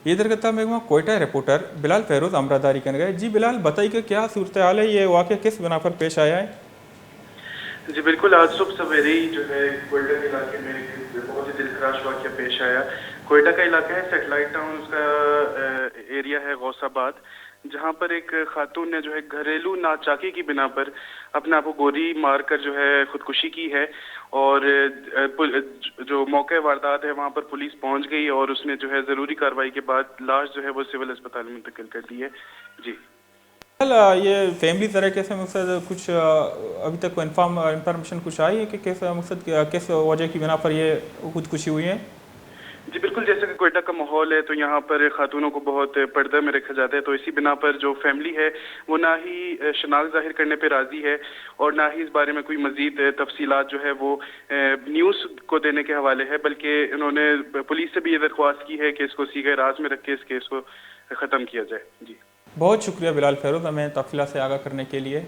इधर कत्ता में कोयटा रिपोर्टर बिलाल फेरोज अमरादारी कर गए। जी बिलाल, बताइए कि क्या सूरत हाल है, ये वाक़या किस बिना पर पेश आया है? जी बिल्कुल, आज सुबह सवेरे ही जो है कोयटा के इलाके में एक बहुत ही दिलखराश वाक़या पेश आया। कोयटा का इलाका है, सैटेलाइट टाउन उसका एरिया है गौसाबाद, जहाँ पर एक खातून ने जो है घरेलू नाचाकी की बिना पर अपने आप को गोली मार कर जो है खुदकुशी की है। और जो मौके वारदात है वहाँ पर पुलिस पहुँच गई और उसने जो है ज़रूरी कार्रवाई के बाद लाश जो है वो सिविल अस्पताल में मुंतकिल कर दी है। जी ये फैमिली तरीके से मकसद कुछ अभी तक इंफॉर्मेशन कुछ आई है कि किस मकसद किस वजह की बिना पर ये खुदकुशी हुई है? जी बिल्कुल, जैसे कि कोयटा का माहौल है तो यहाँ पर खातूनों को बहुत पर्दे में रखा जाता है, तो इसी बिना पर जो फैमिली है वो ना ही शनाख्त ज़ाहिर करने पे राज़ी है और ना ही इस बारे में कोई मज़ीद तफसीलात जो है वो न्यूज़ को देने के हवाले है, बल्कि उन्होंने पुलिस से भी ये दरख्वास्त की है कि इसको सीगे राज में रख के इस केस को ख़त्म किया जाए। जी बहुत शुक्रिया बिलाल फेरोज, हमें तफसीलात से आगाह करने के लिए।